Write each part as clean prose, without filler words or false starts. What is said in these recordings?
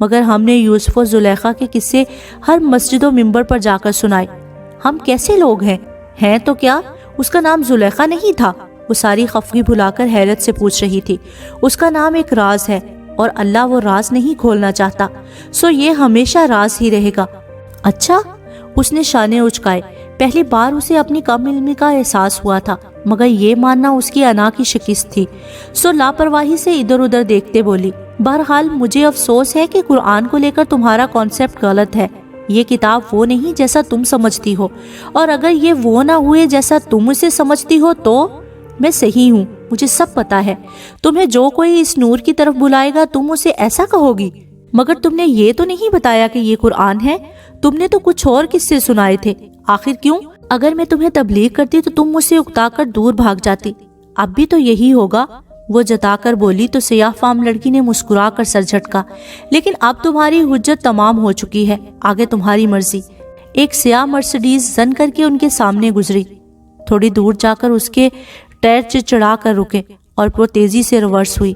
مگر ہم نے یوسف و زلیخا کے قصے ہر مسجد و منبر پر جا کر سنائے۔ ہم کیسے لوگ ہیں تو کیا اس کا نام زلیخا نہیں تھا؟ وہ ساری خفگی بھلا کر حیرت سے پوچھ رہی تھی۔ اس کا نام ایک راز ہے اور اللہ وہ راز نہیں کھولنا چاہتا، سو یہ ہمیشہ راز ہی رہے گا۔ اچھا، اس نے شانے اچکائے۔ پہلی بار اسے اپنی کم علمی کا احساس ہوا تھا، مگر یہ ماننا اس کی انا کی شکست تھی، سو لاپرواہی سے ادھر ادھر دیکھتے بولی، بہرحال مجھے افسوس ہے کہ قرآن کو لے کر تمہارا کانسیپٹ غلط ہے۔ یہ کتاب وہ نہیں جیسا تم سمجھتی ہو، اور اگر یہ وہ نہ ہوئے جیسا تم اسے سمجھتی ہو تو میں صحیح ہوں، مجھے سب پتا ہے۔ تمہیں جو کوئی اس نور کی طرف بلائے گا تم اسے ایسا کہو گی، مگر تم نے یہ تو نہیں بتایا کہ یہ قرآن ہے، تم نے تو کچھ اور قصے سنائے تھے، آخر کیوں؟ اگر میں تمہیں تبلیغ کرتی تو تم مجھ سے اکتا کر دور بھاگ جاتی۔ اب بھی تو یہی ہوگا، وہ جتا کر بولی تو سیاہ فام لڑکی نے مسکرا کر سر جھٹکا۔ لیکن اب تمہاری حجت تمام ہو چکی ہے، آگے تمہاری مرضی۔ ایک سیاہ مرسڈیز زن کر کے ان کے سامنے گزری، تھوڑی دور جا کر اس کے ٹائر چڑچڑا کر رکے اور وہ تیزی سے ریورس ہوئی۔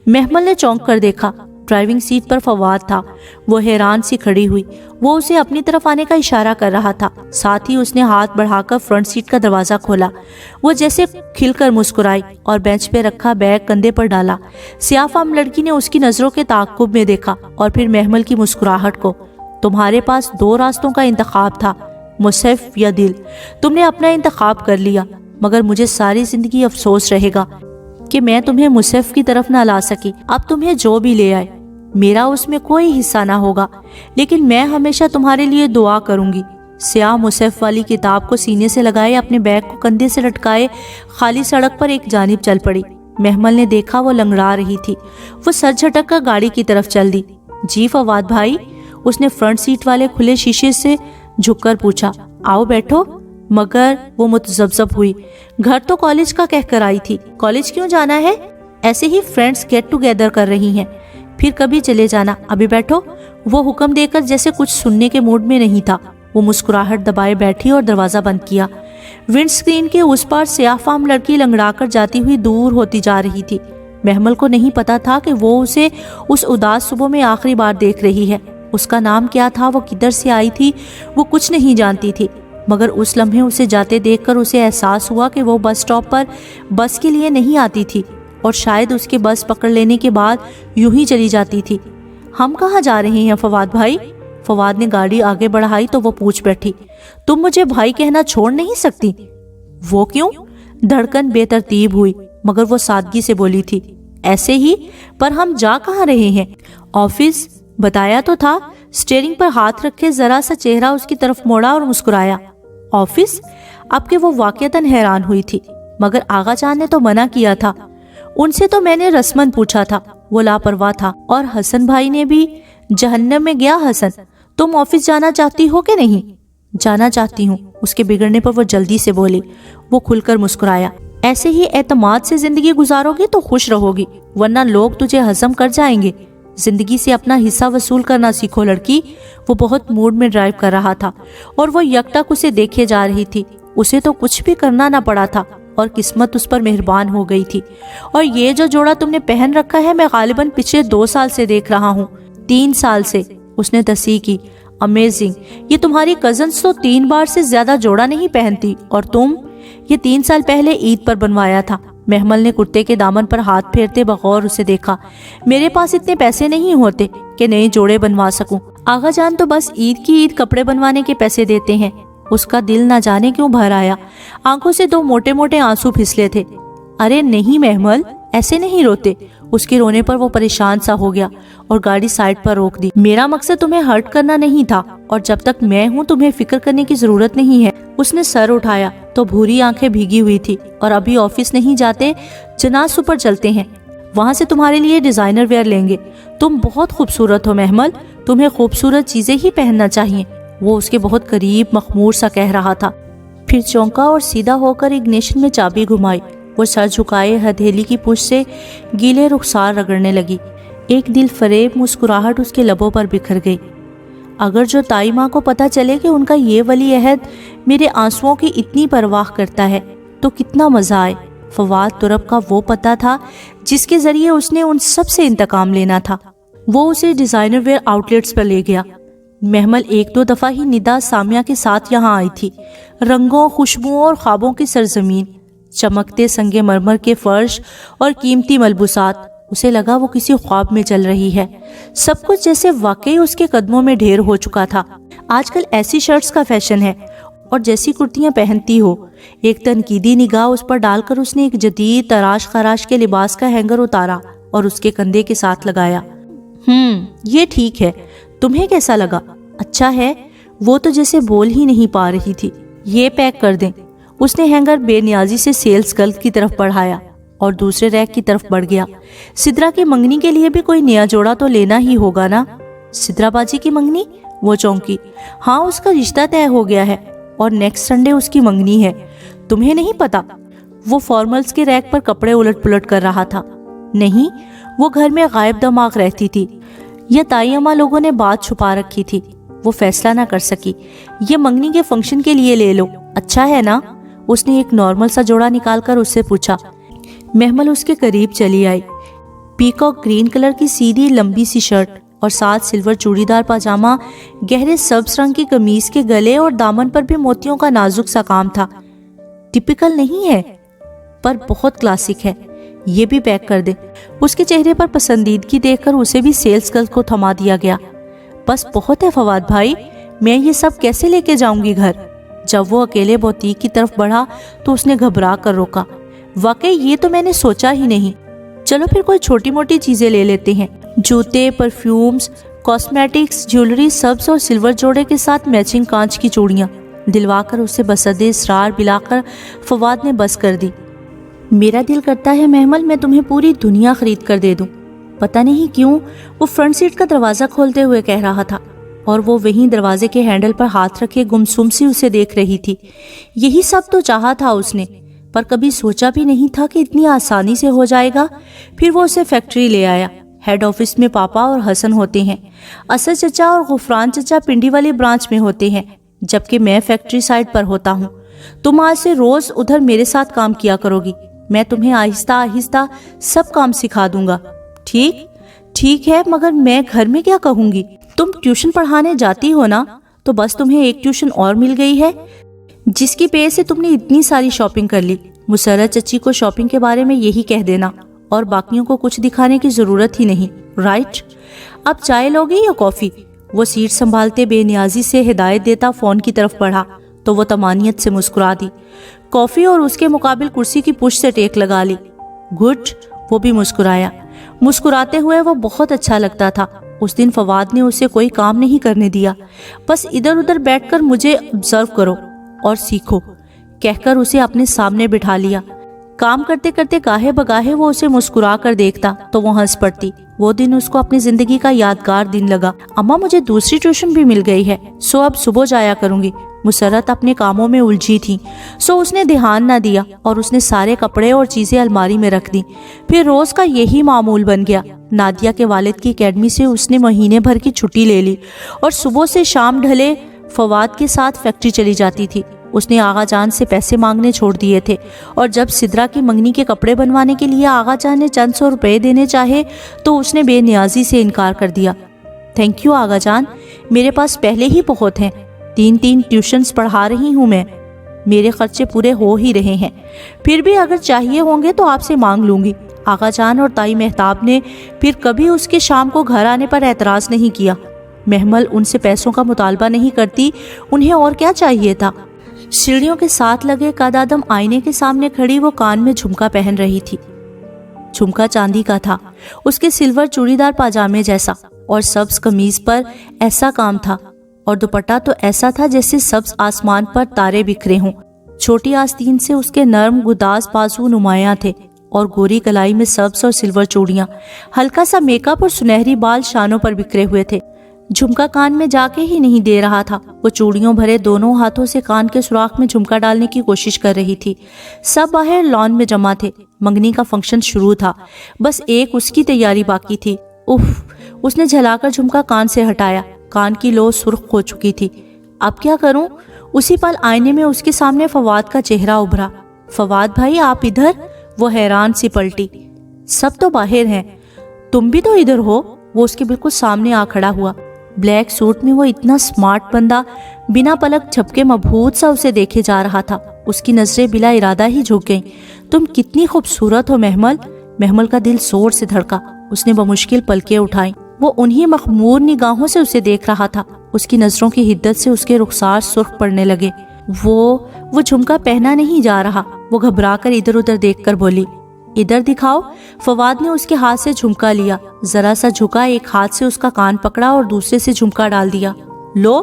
محمل نے چونک کر دیکھا، ڈرائیونگ سیٹ پر فواد تھا۔ وہ حیران سی کھڑی ہوئی، وہ اسے اپنی طرف آنے کا اشارہ کر رہا تھا، ساتھ ہی اس نے ہاتھ بڑھا کر فرنٹ سیٹ کا دروازہ کھولا۔ وہ جیسے کھل کر مسکرائی اور بینچ پہ رکھا بیگ کندھے پر ڈالا۔ سیاہ فام لڑکی نے اس کی نظروں کے تعاقب میں دیکھا اور پھر محمل کی مسکراہٹ کو۔ تمہارے پاس دو راستوں کا انتخاب تھا، مصحف یا دل، تم نے اپنا انتخاب کر لیا، مگر مجھے ساری زندگی افسوس رہے گا کہ میں تمہیں مصحف کی طرف نہ لا سکی۔ اب تمہیں جو بھی لے آئے میرا اس میں کوئی حصہ نہ ہوگا، لیکن میں ہمیشہ تمہارے لیے دعا کروں گی۔ سیاہ مصحف والی کتاب کو سینے سے لگائے، اپنے بیگ کو کندھے سے لٹکائے خالی سڑک پر ایک جانب چل پڑی۔ محمل نے دیکھا وہ لنگڑا رہی تھی، وہ سر جھٹک کر گاڑی کی طرف چل دی۔ جی فواد بھائی، اس نے فرنٹ سیٹ والے کھلے شیشے سے جھک کر پوچھا۔ آؤ بیٹھو، مگر وہ متذبذب ہوئی۔ گھر تو کالج کا کہہ کر آئی تھی، کالج کیوں جانا ہے؟ ایسے ہی فرینڈز گیٹ ٹوگیدر کر رہی ہیں، پھر کبھی چلے جانا، ابھی بیٹھو۔ وہ حکم دے کر جیسے کچھ سننے کے موڈ میں نہیں تھا۔ وہ مسکراہٹ دبائے بیٹھی اور دروازہ بند کیا۔ ونڈ سکرین کے اس پار سیاہ فام لڑکی لنگڑا کر جاتی ہوئی دور ہوتی جا رہی تھی۔ محمل کو نہیں پتا تھا کہ وہ اسے اس اداس صبح میں آخری بار دیکھ رہی ہے۔ اس کا نام کیا تھا، وہ کدھر سے آئی تھی، وہ کچھ نہیں جانتی تھی، مگر اس لمحے اسے جاتے دیکھ کر اسے احساس ہوا کہ وہ بس سٹاپ پر بس کے لیے نہیں آتی تھی، اور شاید اس کے بس پکڑ لینے کے بعد یوں ہی چلی جاتی تھی۔ ہم کہاں جا رہے ہیں فواد بھائی؟ فواد نے گاڑی آگے بڑھائی تو وہ پوچھ بیٹھی۔ تم مجھے بھائی کہنا چھوڑ نہیں سکتی؟ وہ کیوں؟ دھڑکن بے ترتیب ہوئی، مگر وہ سادگی سے بولی تھی، ایسے ہی، پر ہم جا کہاں رہے ہیں؟ آفس، بتایا تو تھا۔ اسٹیئرنگ پر ہاتھ رکھے ذرا سا چہرہ اس کی طرف موڑا اور مسکرایا۔ آفس؟ اب کہ وہ واقعتاً حیران ہوئی تھی، مگر آغا جان نے تو منع کیا تھا۔ ان سے تو میں نے رسمن پوچھا تھا، وہ لاپرواہ تھا، اور حسن بھائی نے بھی۔ جہنم میں گیا حسن۔ تم آفس جانا چاہتی ہو کہ نہیں؟ جانا چاہتی ہوں، اس کے بگڑنے پر وہ جلدی سے بولی۔ وہ کھل کر مسکرایا۔ ایسے ہی اعتماد سے زندگی گزارو گی تو خوش رہو گی، ورنہ لوگ تجھے ہضم کر جائیں گے۔ زندگی سے اپنا حصہ وصول کرنا سیکھو لڑکی۔ وہ بہت موڈ میں ڈرائیو کر رہا تھا اور وہ یکٹک اسے دیکھے جا رہی تھی۔ اسے تو کچھ بھی کرنا نہ پڑا تھا اور قسمت اس پر مہربان ہو گئی تھی۔ اور یہ جو جوڑا تم نے پہن رکھا ہے میں غالباً پچھلے 2 سال سے دیکھ رہا ہوں۔ 3 سال سے، اس نے تصحیح کی۔ امیزنگ، یہ تمہاری کزنس تو 3 بار سے زیادہ جوڑا نہیں پہنتی، اور تم؟ یہ 3 سال پہلے عید پر بنوایا تھا۔ محمل نے کرتے کے دامن پر ہاتھ پھیرتے بغور اسے دیکھا۔ میرے پاس اتنے پیسے نہیں ہوتے کہ نئے جوڑے بنوا سکوں، آغا جان تو بس عید کی عید کپڑے بنوانے کے پیسے دیتے ہیں۔ اس کا دل نہ جانے کیوں بھر آیا، آنکھوں سے 2 موٹے موٹے آنسو پھسلے تھے۔ ارے نہیں محمل، ایسے نہیں روتے۔ اس کے رونے پر وہ پریشان سا ہو گیا اور گاڑی سائڈ پر روک دی۔ میرا مقصد تمہیں ہرٹ کرنا نہیں تھا، اور جب تک میں ہوں تمہیں فکر کرنے کی ضرورت نہیں ہے۔ اس نے سر اٹھایا تو بھوری آنکھیں بھیگی ہوئی تھی۔ اور ابھی آفس نہیں جاتے، جناز پر چلتے ہیں، وہاں سے تمہارے لیے ڈیزائنر ویئر لیں گے۔ تم بہت خوبصورت ہو محمل، تمہیں خوبصورت چیزیں ہی پہننا چاہیے۔ وہ اس کے بہت قریب مخمور سا کہہ رہا تھا، پھر چونکا اور سیدھا ہو کر اگنیشن میں چابی گھمائی۔ وہ سر جھکائے ہتھیلی کی پشت سے گیلے رخسار رگڑنے لگی۔ ایک دل فریب مسکراہٹ اس کے لبوں پر بکھر گئی۔ اگر جو تائی ماں کو پتہ چلے کہ ان کا یہ ولی عہد میرے آنسوؤں کی اتنی پرواہ کرتا ہے تو کتنا مزہ آئے۔ فواد ترب کا وہ پتہ تھا جس کے ذریعے اس نے ان سب سے انتقام لینا تھا۔ وہ اسے ڈیزائنر ویئر آؤٹلیٹس پر لے گیا۔ محمل ایک دو دفعہ ہی ندا سامیہ کے ساتھ یہاں آئی تھی۔ رنگوں، خوشبوؤں اور خوابوں کی سرزمین، چمکتے سنگ مرمر کے فرش اور قیمتی ملبوسات، اسے لگا وہ کسی خواب میں چل رہی ہے۔ سب کچھ جیسے واقعی اس کے قدموں میں ڈھیر ہو چکا تھا۔ آج کل ایسی شرٹس کا فیشن ہے اور جیسی کرتیاں پہنتی ہو۔ ایک تنقیدی نگاہ اس پر ڈال کر اس نے ایک جدید تراش خراش کے لباس کا ہینگر اتارا اور اس کے کندھے کے ساتھ لگایا۔ یہ ٹھیک ہے، تمہیں کیسا لگا؟ اچھا ہے؟ وہ تو جیسے بول ہی نہیں پا رہی تھی۔ یہ پیک کر دیں۔ اس نے ہینگر بے نیازی سے سیلز گرل کی طرف بڑھایا اور دوسرے ریک کی طرف بڑھ گیا۔ سدرا کی منگنی کے لیے بھی کوئی نیا جوڑا تو لینا ہی ہوگا نا؟ سدرا باجی کی منگنی؟ وہ چونکی۔ ہاں، اس کا رشتہ طے ہو گیا ہے اور نیکسٹ سنڈے اس کی منگنی ہے۔ تمہیں نہیں پتا؟ وہ فارملز کے ریک پر کپڑے الٹ پلٹ کر رہا تھا۔ نہیں، وہ گھر میں غائب دماغ رہتی تھی یا تائی اماں لوگوں نے بات چھپا رکھی تھی، وہ فیصلہ نہ کر سکی۔ یہ منگنی کے فنکشن کے لیے لے لو، اچھا ہے نا؟ اس نے ایک نارمل سا جوڑا نکال کر اس سے پوچھا۔ محمل اس کے قریب چلی آئی۔ پیکاک گرین کلر کی سیدھی لمبی سی شرٹ اور ساتھ سلور چوڑی دار پاجامہ، گہرے سبز رنگ کی قمیص کے گلے اور دامن پر بھی موتیوں کا نازک سا کام تھا۔ ٹپیکل نہیں ہے پر بہت کلاسک ہے، یہ بھی پیک کر دے۔ اس کے چہرے پر پسندیدگی دیکھ کر اسے بھی سیلز گرل کو تھما دیا گیا۔ بس بہت ہے فواد بھائی، میں یہ سب کیسے لے کے جاؤں گی گھر؟ جب وہ اکیلے بوتیک کی طرف بڑھا تو اس نے گھبرا کر روکا۔ واقعی یہ تو میں نے سوچا ہی نہیں۔ چلو پھر کوئی چھوٹی موٹی چیزیں لے لیتے ہیں، جوتے، پرفیومز، کاسمیٹکس، جیولری، سبز اور سلور جوڑے کے ساتھ میچنگ کانچ کی چوڑیاں۔ دلوا کر اسے بصد اصرار بلا کر فواد نے بس کر دی۔ میرا دل کرتا ہے محمل میں تمہیں پوری دنیا خرید کر دے دوں۔ پتہ نہیں کیوں وہ فرنٹ سیٹ کا دروازہ کھولتے ہوئے کہہ رہا تھا اور وہ وہیں دروازے کے ہینڈل پر ہاتھ رکھے گمسم سی اسے دیکھ رہی تھی۔ یہی سب تو چاہا تھا اس نے، پر کبھی سوچا بھی نہیں تھا کہ اتنی آسانی سے ہو جائے گا۔ پھر وہ اسے فیکٹری لے آیا۔ ہیڈ آفس میں پاپا اور حسن ہوتے ہیں، اسد چچا اور غفران چچا پنڈی والی برانچ میں ہوتے ہیں، جبکہ میں فیکٹری سائٹ پر ہوتا ہوں۔ تم آج سے روز ادھر میرے ساتھ کام کیا کرو گی، میں تمہیں آہستہ آہستہ سب کام سکھا دوں گا۔ ٹھیک ہے، مگر میں گھر میں کیا کہوں گی؟ تم ٹیوشن پڑھانے جاتی ہو نا، تو بس تمہیں ایک ٹیوشن اور مل گئی ہے جس کی پے سے تم نے اتنی ساری شاپنگ کر لی۔ مسرت چچی کو شاپنگ کے بارے میں یہی کہہ دینا اور باقیوں کو کچھ دکھانے کی ضرورت ہی نہیں، رائٹ؟ اب چائے لوگی یا کافی؟ وہ سیٹ سنبھالتے بے نیازی سے ہدایت دیتا فون کی طرف بڑھا تو وہ طمانیت سے مسکرا دی۔ کافی، اور اس کے مقابل کرسی کی پشت سے ٹیک لگا لی۔ گڈ، وہ بھی مسکرایا۔ مسکراتے ہوئے وہ بہت اچھا لگتا تھا۔ اس دن فواد نے اسے کوئی کام نہیں کرنے دیا، بس ادھر ادھر بیٹھ کر مجھے آبزرو کرو اور سیکھو کہہ کر اسے اپنے سامنے بٹھا لیا۔ کام کرتے کرتے گاہے بگاہے وہ اسے مسکرا کر دیکھتا تو وہ ہنس پڑتی۔ وہ دن اس کو اپنی زندگی کا یادگار دن لگا۔ اماں مجھے دوسری ٹیوشن بھی مل گئی ہے، سو اب صبح جایا کروں گی۔ مسرت اپنے کاموں میں الجھی تھی، سو اس نے دھیان نہ دیا اور اس نے سارے کپڑے اور چیزیں الماری میں رکھ دی۔ پھر روز کا یہی معمول بن گیا۔ نادیہ کے والد کی اکیڈمی سے اس نے مہینے بھر کی چھٹی لے لی اور صبح سے شام ڈھلے فواد کے ساتھ فیکٹری چلی جاتی تھی۔ اس نے آغا جان سے پیسے مانگنے چھوڑ دیے تھے اور جب سدرا کی منگنی کے کپڑے بنوانے کے لیے آغا جان نے چند سو روپے دینے چاہے تو اس نے بے نیازی سے انکار کر دیا۔ تھینک یو آغا جان، میرے پاس پہلے ہی بہت ہیں، 3 ٹیوشنز پڑھا رہی ہوں میں، میرے خرچے پورے ہو ہی رہے ہیں، پھر بھی اگر چاہیے ہوں گے تو آپ سے مانگ لوں گی۔ آغا جان اور تائی مہتاب نے پھر کبھی اس کے شام کو گھر آنے پر اعتراض نہیں کیا۔ محمل ان سے پیسوں کا مطالبہ نہیں کرتی، انہیں اور کیا چاہیے تھا۔ سیڑھیوں کے ساتھ لگے قدادم آئینے کے سامنے کھڑی وہ کان میں جھمکا پہن رہی تھی۔ جھمکا چاندی کا تھا، اس کے سلور چوڑی دار پاجامے جیسا، اور سبز قمیض پر ایسا کام تھا، اور دوپٹہ تو ایسا تھا جیسے سبز آسمان پر تارے بکھرے ہوں۔ چھوٹی آستین سے اس کے نرم گداز بازو نمایاں تھے اور گوری کلائی میں سبز اور سلور چوڑیاں، ہلکا سا میک اپ اور سنہری بال شانوں پر بکھرے ہوئے تھے۔ جھمکا کان میں جا کے ہی نہیں دے رہا تھا، وہ چوڑیوں بھرے دونوں ہاتھوں سے کان کے سوراخ میں جھمکا ڈالنے کی کوشش کر رہی تھی۔ سب باہر لان میں جمع تھے، منگنی کا فنکشن شروع تھا، بس ایک اس کی تیاری باقی تھی۔ اس نے جھلا کر جھمکا کان سے ہٹایا، کان کی لو سرخ ہو چکی تھی۔ اب کیا کروں؟ اسی پل آئینے میں اس کے سامنے فواد کا چہرہ ابھرا۔ فواد بھائی آپ ادھر؟ وہ حیران سی پلٹی۔ سب تو باہر ہیں، تم بھی تو ادھر ہو؟ وہ اس کے بالکل سامنے آ کھڑا ہوا۔ بلیک سوٹ میں وہ اتنا سمارٹ بندہ بنا پلک جھپکے مبہوت سا اسے دیکھے جا رہا تھا۔ اس کی نظریں بلا ارادہ ہی جھک گئیں۔ تم کتنی خوبصورت ہو محمل۔ محمل کا دل زور سے دھڑکا۔ اس نے بمشکل پلکیں اٹھائیں۔ وہ انہی مخمور نگاہوں سے اسے دیکھ رہا تھا۔ اس کی نظروں کی حدت سے اس کے رخسار سرخ پڑنے لگے۔ وہ جھمکا پہنا نہیں جا رہا۔ وہ گھبرا کر ادھر ادھر دیکھ کر بولی، ادھر دکھاؤ۔ فواد نے اس کے ہاتھ سے جھمکا لیا، ذرا سا جھکا، ایک ہاتھ سے اس کا کان پکڑا اور دوسرے سے جھمکا ڈال دیا۔ لو،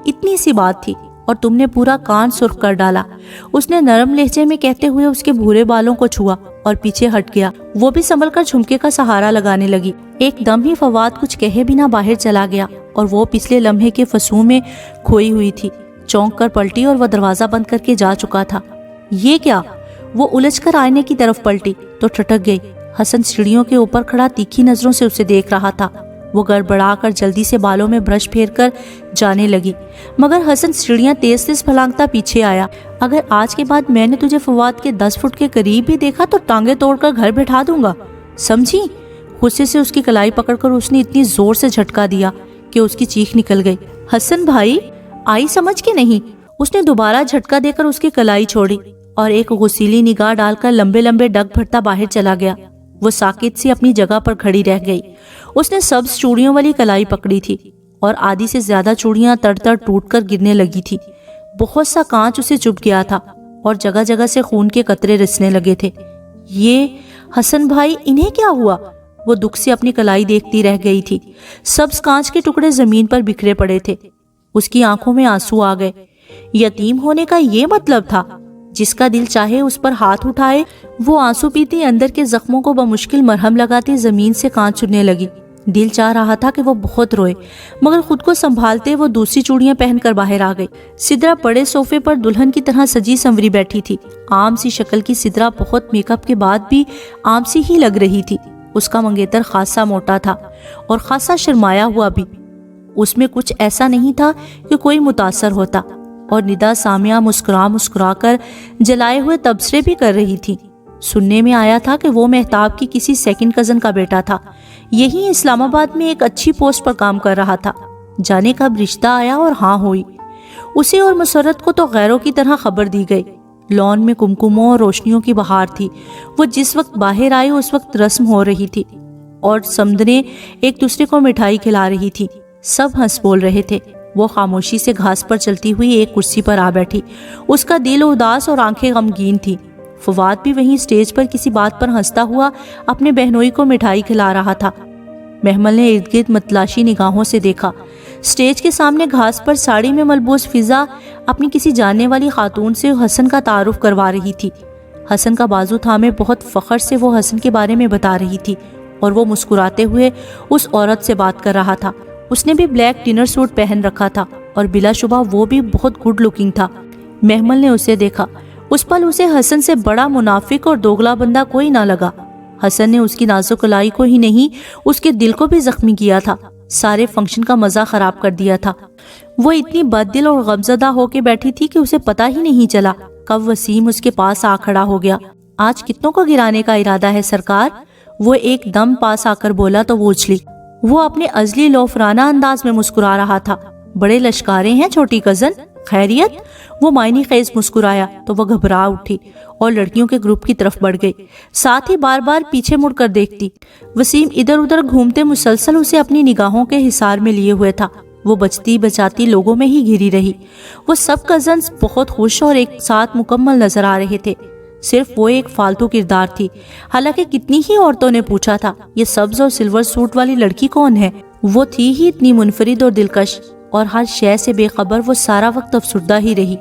اتنی سی بات تھی اور تم نے پورا کان سرخ کر ڈالا۔ اس نے نرم لہجے میں کہتے ہوئے اس کے بھورے بالوں کو چھوا اور پیچھے ہٹ گیا۔ وہ بھی سنبھل کر جھمکے کا سہارا لگانے لگی۔ ایک دم ہی فواد کچھ کہے بنا باہر چلا گیا اور وہ پچھلے لمحے کے فسوں میں کھوئی ہوئی تھی۔ چونک کر پلٹی اور وہ دروازہ بند کر کے جا چکا تھا۔ یہ کیا؟ وہ الجھ کر آئینے کی طرف پلٹی تو ٹھٹک گئی۔ حسن سیڑھیوں کے اوپر کھڑا تیکھی نظروں سے اسے دیکھ رہا تھا۔ وہ گڑبڑا کر جلدی سے بالوں میں برش پھیر کر جانے لگی، مگر حسن سیڑھیاں تیز تیز پھلانگتا پیچھے آیا۔ اگر آج کے بعد میں نے تجھے فواد کے 10 فٹ کے قریب بھی دیکھا تو ٹانگیں توڑ کر گھر بٹھا دوں گا، سمجھی؟ غصے سے اس کی کلائی پکڑ کر اس نے اتنی زور سے جھٹکا دیا کہ اس کی چیخ نکل گئی۔ حسن بھائی، آئی سمجھ کے نہیں؟ اس نے دوبارہ جھٹکا دے کر اس کی کلائی چھوڑی اور ایک غصیلی نگاہ ڈال کر لمبے لمبے ڈگ بھرتا باہر چلا گیا۔ وہ ساکت سی اپنی جگہ پر کھڑی رہ گئی۔ اس نے سبز چوڑیوں والی کلائی پکڑی تھی اور آدھی سے زیادہ چوڑیاں تڑ تڑ ٹوٹ کر گرنے لگی تھی۔ بہت سا کانچ اسے چبھ گیا تھا اور جگہ جگہ سے خون کے قطرے رسنے لگے تھے۔ یہ حسن بھائی، انہیں کیا ہوا؟ وہ دکھ سے اپنی کلائی دیکھتی رہ گئی تھی۔ سبز کانچ کے ٹکڑے زمین پر بکھرے پڑے تھے۔ اس کی آنکھوں میں آنسو آ گئے۔ یتیم ہونے کا یہ مطلب تھا؟ جس کا دل چاہے اس پر ہاتھ اٹھائے۔ وہ آنسو پیتی اندر کے زخموں کو بمشکل مرہم لگاتی زمین سے کانچ چننے لگی۔ دل چاہ رہا تھا کہ وہ بہت روئے، مگر خود کو سنبھالتے وہ دوسری چوڑیاں پہن کر باہر آ گئی۔ سدرا بڑے صوفے پر دلہن کی طرح سجی سنوری بیٹھی تھی۔ عام سی شکل کی سدرا بہت میک اپ کے بعد بھی عام سی ہی لگ رہی تھی۔ اس کا منگیتر خاصا موٹا تھا اور خاصا شرمایا ہوا بھی۔ اس میں کچھ ایسا نہیں تھا کہ کوئی متاثر ہوتا، اور ندا سامیہ مسکرا کر جلائے ہوئے تبصرے بھی کر رہی تھی۔ سننے میں آیا تھا کہ وہ مہتاب کی کسی سیکنڈ کزن کا بیٹا تھا، یہی اسلام آباد میں ایک اچھی پوسٹ پر کام کر رہا تھا۔ جانے کب رشتہ آیا اور ہاں ہوئی۔ اسے اور مسرت کو تو غیروں کی طرح خبر دی گئی۔ لان میں کمکموں اور روشنیوں کی بہار تھی۔ وہ جس وقت باہر آئی اس وقت رسم ہو رہی تھی اور سمندریں ایک دوسرے کو مٹھائی کھلا رہی تھی۔ سب ہنس بول رہے تھے۔ وہ خاموشی سے گھاس پر چلتی ہوئی ایک کرسی پر آ بیٹھی۔ اس کا دل اداس اور آنکھیں غمگین تھی۔ فواد بھی وہیں سٹیج پر کسی بات پر ہنستا ہوا اپنے بہنوئی کو مٹھائی کھلا رہا تھا۔ محمل نے ارد گرد متلاشی نگاہوں سے دیکھا۔ سٹیج کے سامنے گھاس پر ساڑی میں ملبوس فضا اپنی کسی جاننے والی خاتون سے حسن کا تعارف کروا رہی تھی۔ حسن کا بازو تھامے بہت فخر سے وہ حسن کے بارے میں بتا رہی تھی اور وہ مسکراتے ہوئے اس عورت سے بات کر رہا تھا۔ اس نے بھی بلیک ڈنر سوٹ پہن رکھا تھا اور بلا شبہ وہ بھی بہت گڈ لکنگ تھا۔ محمل نے اسے دیکھا۔ اس پل اسے حسن سے بڑا منافق اور دوگلا بندہ کوئی نہ لگا۔ حسن نے اس کی نازک کلائی کو ہی نہیں، اس کے دل کو بھی زخمی کیا تھا، سارے فنکشن کا مزہ خراب کر دیا تھا۔ وہ اتنی بد دل اور غمزدہ ہو کے بیٹھی تھی کہ اسے پتہ ہی نہیں چلا کب وسیم اس کے پاس آ کھڑا ہو گیا۔ آج کتنوں کو گرانے کا ارادہ ہے سرکار؟ وہ ایک دم پاس آ کر بولا تو وہ اچھلی۔ وہ اپنے ازلی لوفرانہ انداز میں مسکرا رہا تھا۔ بڑے لشکارے ہیں چھوٹی کزن، خیریت؟ وہ معنی خیز مسکرایا تو وہ گھبرا اٹھی اور لڑکیوں کے گروپ کی طرف بڑھ گئی، ساتھ ہی بار بار پیچھے مڑ کر دیکھتی۔ وسیم ادھر ادھر گھومتے مسلسل اسے اپنی نگاہوں کے حصار میں لیے ہوئے تھا۔ وہ بچتی بچاتی لوگوں میں ہی گھری رہی۔ وہ سب کزنز بہت خوش اور ایک ساتھ مکمل نظر آ رہے تھے، صرف وہ ایک فالتو کردار تھی۔ حالانکہ کتنی ہی عورتوں نے پوچھا تھا، یہ سبز اور سلور سوٹ والی لڑکی کون ہے؟ وہ تھی ہی اتنی منفرد اور دلکش، اور ہر شے سے بے خبر وہ سارا وقت افسردہ ہی رہی۔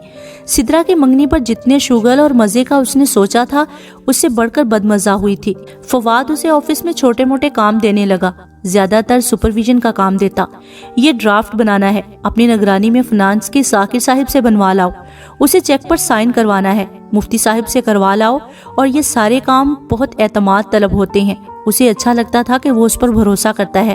سدرا کے منگنی پر جتنے شوگل اور مزے کا اس نے سوچا تھا، اس سے بڑھ کر بدمزہ ہوئی تھی۔ فواد اسے آفس میں چھوٹے موٹے کام دینے لگا، زیادہ تر سپرویژن کا کام دیتا۔ یہ ڈرافٹ بنانا ہے، اپنی نگرانی میں فنانس کے ذاکر صاحب سے بنوا لاؤ، اسے چیک پر سائن کروانا ہے، مفتی صاحب سے کروا لاؤ، اور یہ سارے کام بہت اعتماد طلب ہوتے ہیں۔ اسے اچھا لگتا تھا کہ وہ اس پر بھروسہ کرتا ہے،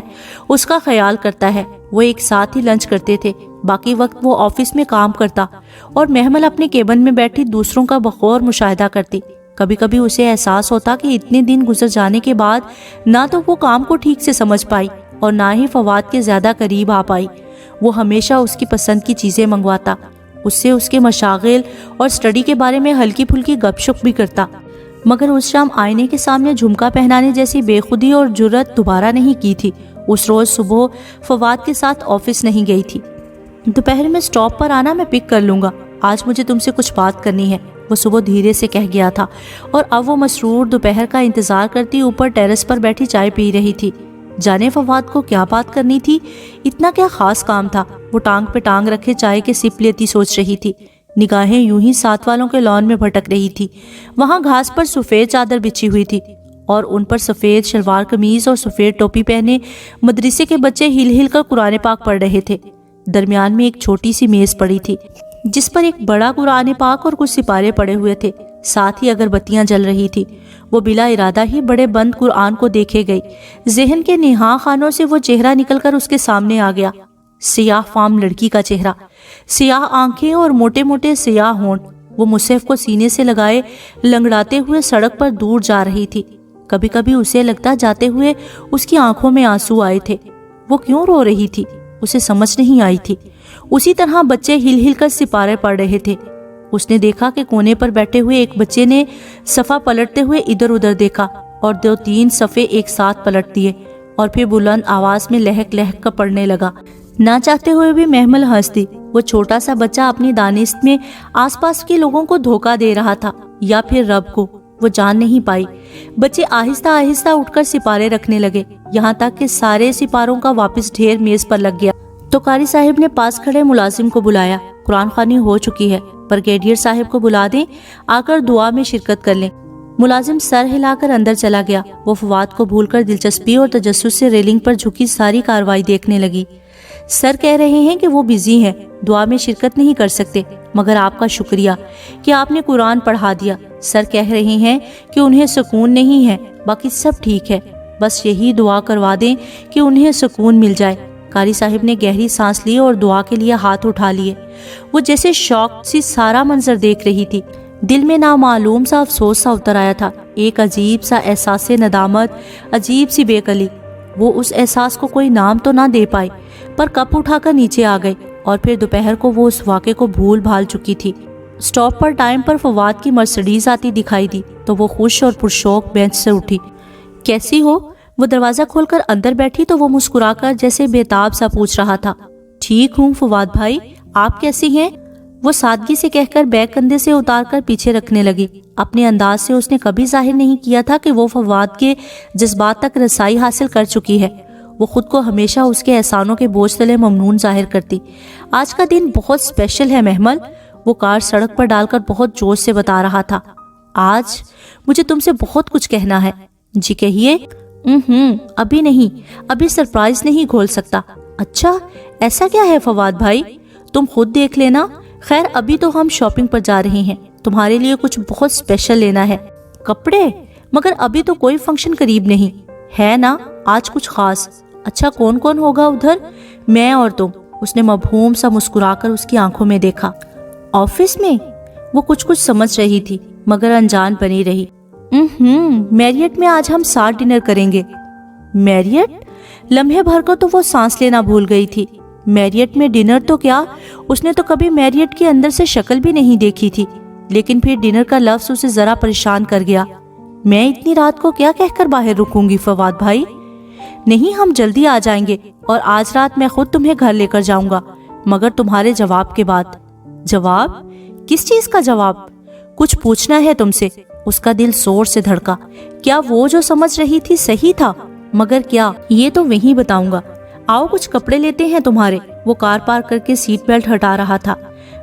اس کا خیال کرتا ہے۔ وہ ایک ساتھ ہی لنچ کرتے تھے، باقی وقت وہ آفس میں کام کرتا اور محمل اپنے کیبن میں بیٹھی دوسروں کا بغور مشاہدہ کرتی۔ کبھی کبھی اسے احساس ہوتا کہ اتنے دن گزر جانے کے بعد نہ تو وہ کام کو ٹھیک سے سمجھ پائی اور نہ ہی فواد کے زیادہ قریب آ پائی۔ وہ ہمیشہ اس کی پسند کی چیزیں منگواتا، اس سے اس کے مشاغل اور سٹڈی کے بارے میں ہلکی پھلکی گپ شپ بھی کرتا، مگر اس شام آئینے کے سامنے جھمکا پہنانے جیسی بے خودی اور جرأت دوبارہ نہیں کی تھی۔ اس روز صبح فواد کے ساتھ آفس نہیں گئی تھی۔ دوپہر میں سٹاپ پر آنا، میں پک کر لوں گا، آج مجھے تم سے کچھ بات کرنی ہے، وہ صبح دھیرے سے کہہ گیا تھا، اور اب وہ مسرور دوپہر کا انتظار کرتی اوپر ٹیرس پر بیٹھی چائے پی رہی تھی۔ جانے فواد کو کیا بات کرنی تھی، اتنا کیا خاص کام تھا؟ وہ ٹانگ پہ ٹانگ رکھے چائے کے سپ لیتی سوچ رہی تھی، نگاہیں یوں ہی ساتھ والوں کے لان میں بھٹک رہی تھی۔ وہاں گھاس پر سفید چادر بچھی ہوئی تھی اور ان پر سفید شلوار قمیض اور سفید ٹوپی پہنے مدرسے کے بچے ہل ہل کر قرآن پاک پڑھ رہے تھے۔ درمیان میں ایک چھوٹی سی میز پڑی تھی جس پر ایک بڑا قرآن پاک اور کچھ سپارے پڑے ہوئے تھے، ساتھ ہی اگر بتیاں جل رہی تھی۔ وہ بلا ارادہ ہی بڑے بند قرآن کو دیکھے گئی۔ ذہن کے نہاں خانوں سے وہ چہرہ نکل کر اس کے سامنے آ گیا، سیاہ فام لڑکی کا چہرہ، سیاہ آنکھیں اور موٹے موٹے سیاہ ہونٹ۔ وہ مصحف کو سینے سے لگائے لنگڑاتے ہوئے سڑک پر دور جا رہی تھی۔ کبھی کبھی اسے لگتا جاتے ہوئے اس کی آنکھوں میں آنسو آئے تھے۔ وہ کیوں رو رہی تھی اسے سمجھ نہیں آئی تھی۔ اسی طرح بچے ہل ہل کر سپارے پڑھ رہے تھے۔ اس نے دیکھا کہ کونے پر بیٹھے ہوئے ایک بچے نے صفحہ پلٹتے ہوئے ادھر ادھر دیکھا اور 2-3 صفحے ایک ساتھ پلٹ دیے اور پھر بلند آواز میں لہک لہک کر پڑھنے لگا۔ نہ چاہتے ہوئے بھی محمل ہنس دی۔ وہ چھوٹا سا بچہ اپنی دانست میں آس پاس کے لوگوں کو دھوکہ دے رہا تھا یا پھر رب کو، وہ جان نہیں پائی۔ بچے آہستہ آہستہ اٹھ کر سپارے رکھنے لگے، یہاں تک کہ سارے سپاروں کا واپس ڈھیر میز پر لگ گیا۔ تو قاری صاحب نے پاس کھڑے ملازم کو بلایا، قرآن خوانی ہو چکی ہے، بریگیڈیئر صاحب کو بلا دیں، آ کر دعا میں شرکت کر لیں۔ ملازم سر ہلا کر اندر چلا گیا۔ وہ فواد کو بھول کر دلچسپی اور تجسس سے ریلنگ پر جھکی ساری کارروائی دیکھنے لگی۔ سر کہہ رہے ہیں کہ وہ بزی ہیں، دعا میں شرکت نہیں کر سکتے، مگر آپ کا شکریہ کہ آپ نے قرآن پڑھا دیا۔ سر کہہ رہے ہیں کہ انہیں سکون نہیں ہے، باقی سب ٹھیک ہے، بس یہی دعا کروا دیں کہ انہیں سکون مل جائے۔ قاری صاحب نے گہری سانس لی اور دعا کے لیے ہاتھ اٹھا لیے۔ وہ جیسے شوق سی سارا منظر دیکھ رہی تھی۔ دل میں نامعلوم سا افسوس سا اتر آیا تھا، ایک عجیب سا احساس ندامت، عجیب سی بے قلی۔ وہ اس احساس کو کوئی نام تو نہ دے پائی، پر کپ اٹھا کر نیچے آ گئی اور پھر دوپہر کو وہ اس واقعے کو بھول بھال چکی تھی۔ سٹاپ پر ٹائم پر فواد کی مرسڈیز آتی دکھائی دی تو وہ خوش اور پرشوق بینچ سے اٹھی۔ کیسی ہو؟ وہ دروازہ کھول کر اندر بیٹھی تو وہ مسکرا کر جیسے بےتاب سا پوچھ رہا تھا۔ ٹھیک ہوں فواد بھائی، آپ کیسی ہیں؟ وہ سادگی سے کہہ کر بیگ کندھے سے اتار کر پیچھے رکھنے لگی۔ اپنے انداز سے اس نے کبھی ظاہر نہیں کیا تھا کہ وہ فواد کے جذبات تک رسائی حاصل کر چکی ہے۔ وہ خود کو ہمیشہ اس کے احسانوں کے بوجھ تلے ممنون ظاہر کرتی۔ آج کا دن بہت اسپیشل ہے محمل، وہ کار سڑک پر ڈال کر بہت جوش سے بتا رہا تھا۔ آج مجھے تم سے بہت کچھ کہنا ہے۔ جی کہیے۔ ابھی نہیں، ابھی سرپرائز نہیں کھول سکتا۔ اچھا ایسا کیا ہے فواد بھائی؟ تم خود دیکھ لینا۔ خیر ابھی تو ہم شاپنگ پر جا رہے ہیں، تمہارے لیے کچھ بہت اسپیشل لینا ہے۔ کپڑے؟ مگر ابھی تو کوئی فنکشن قریب نہیں ہے نا، آج کچھ خاص۔ اچھا کون کون ہوگا ادھر؟ میں اور تم۔ اس نے مبہوم سا مسکرا کر اس کی آنکھوں میں دیکھا۔ آفس میں؟ وہ کچھ سمجھ رہی تھی مگر انجان بنی رہی۔ میریٹ میں آج ہم ساتھ ڈنر کریں گے۔ میریٹ؟ لمحے بھر کو تو وہ سانس لینا بھول گئی تھی۔ میریٹ میں ڈنر تو کیا، اس نے تو کبھی میریٹ کے اندر سے شکل بھی نہیں دیکھی تھی، لیکن پھر ڈنر کا لفظ اسے ذرا پریشان کر گیا۔ میں اتنی رات کو کیا کہہ کر باہر رکوں گی فواد بھائی؟ نہیں ہم جلدی آ جائیں گے اور آج رات میں خود تمہیں گھر لے کر جاؤں گا، مگر تمہارے جواب کے بعد۔ جواب؟ کس چیز کا جواب؟ کچھ پوچھنا ہے تم سے۔ اس کا دل زور سے دھڑکا۔ کیا وہ جو سمجھ رہی تھی صحیح تھا؟ مگر کیا؟ یہ تو وہیں بتاؤں گا۔ آؤ کچھ کپڑے لیتے ہیں تمہارے۔ وہ کار پارک کر کے سیٹ بیلٹ ہٹا رہا تھا۔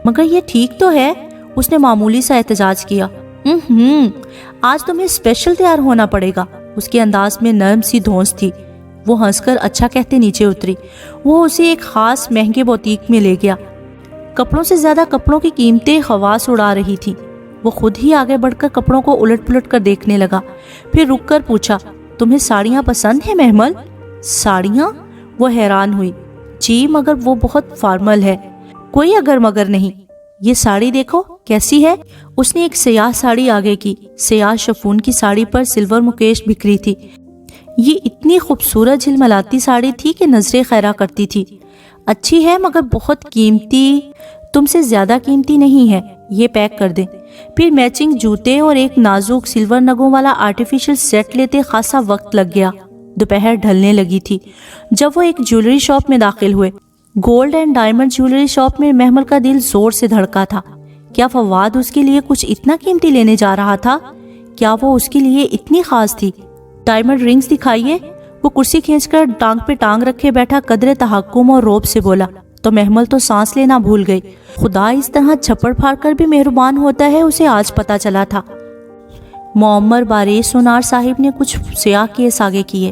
مگر یہ ٹھیک تو ہے، اس نے معمولی سا احتجاج کیا۔ آج تمہیں اسپیشل تیار ہونا پڑے گا۔ اس کے انداز میں نرم سی دھونس تھی۔ وہ ہنس کر اچھا کہتے نیچے اتری۔ وہ اسے ایک خاص مہنگے بوتیک میں لے گیا۔ کپڑوں سے زیادہ کپڑوں کی قیمتیں خواص اڑا رہی تھی۔ وہ خود ہی آگے بڑھ کر کپڑوں کو الٹ پلٹ کر دیکھنے لگا، پھر رک کر پوچھا، تمہیں ساڑیاں پسند ہیں محمل؟ ساڑیاں؟ وہ حیران ہوئی۔ جی مگر وہ بہت فارمل ہے۔ کوئی اگر مگر نہیں، یہ ساڑی دیکھو کیسی ہے۔ اس نے ایک سیاہ ساڑی آگے کی۔ سیاہ شفون کی ساڑی پر سلور مکیش بکھری تھی۔ یہ اتنی خوبصورت جھلملاتی ساڑی تھی کہ نظریں خیرہ کرتی تھی۔ اچھی ہے مگر بہت قیمتی، تم سے زیادہ قیمتی نہیں ہے، یہ پیک کر دیں۔ پھر میچنگ جوتے اور ایک نازک سلور نگوں والا آرٹیفیشل سیٹ لیتے خاصا وقت لگ گیا۔ دوپہر ڈھلنے لگی تھی جب وہ ایک جیولری شاپ میں داخل ہوئے۔ Gold and diamond jewellery shop میں محمل کا دل زور سے دھڑکا تھا۔ کیا فواد اس کے لیے کچھ اتنا قیمتی لینے جا رہا تھا؟ کیا وہ اس کے لیے اتنی خاص تھی؟ ڈائمنڈ رنگز دکھائیے، وہ کرسی کھینچ کر ٹانگ پہ ٹانگ رکھے بیٹھا قدرے تحکم اور رعب سے بولا تو محمل تو سانس لینا بھول گئی۔ خدا اس طرح چھپڑ پھاڑ کر بھی مہربان ہوتا ہے، اسے آج پتا چلا تھا۔ معمر بارش سونار صاحب نے کچھ سیاہ کیس آگے کیے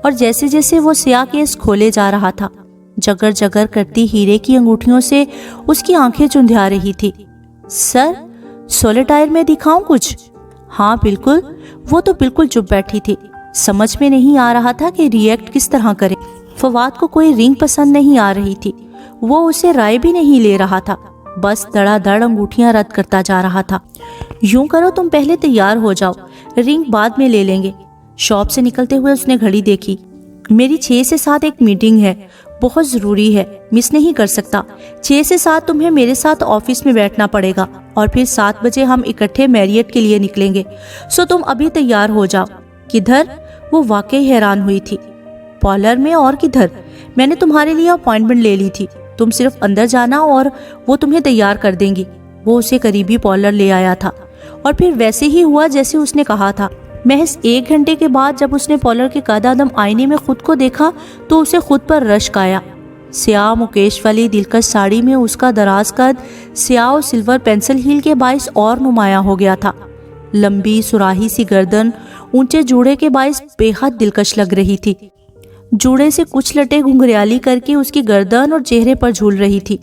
اور جیسے جیسے وہ سیاہ کیس کھولے جا رہا تھا، جگر جگر کرتی ہیرے کی انگوٹھیوں سے اس کی آنکھیں چندھیا رہی تھی۔ سر، سولیٹائر میں دکھاؤں کچھ؟ ہاں بالکل۔ وہ تو بالکل چپ بیٹھی تھی، سمجھ میں نہیں آ رہا تھا کہ ری ایکٹ کس طرح کرے۔ فواد کو کوئی رنگ پسند نہیں آ رہی تھی، وہ اسے رائے بھی نہیں لے رہا تھا، بس دڑا دڑ انگوٹھیاں رد کرتا جا رہا تھا۔ یوں کرو تم پہلے تیار ہو جاؤ، رنگ بعد میں لے لیں گے۔ شاپ سے نکلتے ہوئے اس نے گھڑی دیکھی۔ میری 6 سے 7 ایک میٹنگ ہے، بہت ضروری ہے، مس نہیں کر سکتا۔ 6 سے 7 تمہیں میرے ساتھ آفس میں بیٹھنا پڑے گا اور پھر 7 بجے ہم اکٹھے میریٹ کے لیے نکلیں گے، سو تم ابھی تیار ہو جاؤ۔ کدھر؟ وہ واقعی حیران ہوئی تھی۔ پارلر میں، اور کدھر؟ میں نے تمہارے لیے اپوائنٹمنٹ لے لی تھی، تم صرف اندر جانا اور وہ تمہیں تیار کر دیں گی۔ وہ اسے قریبی پارلر لے آیا تھا اور پھر ویسے ہی ہوا جیسے اس نے کہا تھا۔ محض 1 گھنٹے کے بعد جب اس نے پارلر کے قدم آئینے میں خود کو دیکھا تو اسے خود پر رشک آیا۔ سیاہ مکیش والی دلکش ساڑی میں اس کا دراز قد سیاہ اور سلور پینسل ہیل کے باعث اور نمایاں ہو گیا تھا۔ لمبی سراہی سی گردن اونچے جوڑے کے باعث بے حد دلکش لگ رہی تھی۔ جوڑے سے کچھ لٹیں گھنگریالی کر کے اس کی گردن اور چہرے پر جھول رہی تھی۔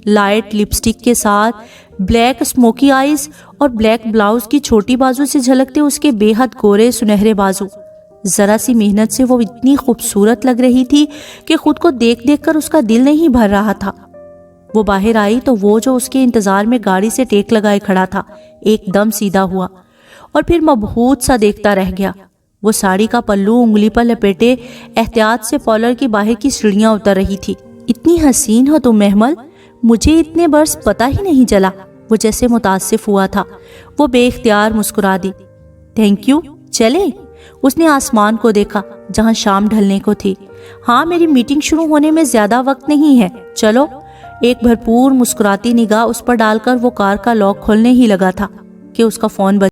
لائٹ لپسٹک کے ساتھ بلیک اسموکی آئیز اور بلیک بلاؤز کی چھوٹی بازو سے جھلکتے اس کے بے حد گورے سنہرے بازو۔ ذرا سی محنت سے وہ اتنی خوبصورت لگ رہی تھی کہ خود کو دیکھ دیکھ کر اس کا دل نہیں بھر رہا تھا۔ وہ باہر آئی تو وہ جو اس کے انتظار میں گاڑی سے ٹیک لگائے کھڑا تھا ایک دم سیدھا ہوا اور پھر مبہوت سا دیکھتا رہ گیا۔ وہ ساڑی کا پلو انگلی پر لپیٹے احتیاط سے پارلر کی باہر کی سیڑھیاں اتر رہی تھی۔ اتنی حسین ہو تم محمل، مجھے اتنے برس پتہ ہی نہیں چلا۔ وہ جیسے متاسف ہوا تھا۔ وہ بے اختیار مسکرا دی۔ تھینک یو، چلیں؟ اس نے آسمان کو دیکھا جہاں شام ڈھلنے کو تھی۔ ہاں، میری میٹنگ شروع ہونے میں زیادہ وقت نہیں ہے، چلو۔ ایک بھرپور مسکراتی نگاہ اس پر ڈال کر وہ کار کا لاک کھولنے ہی لگا تھا کہ اس کا فون بجا۔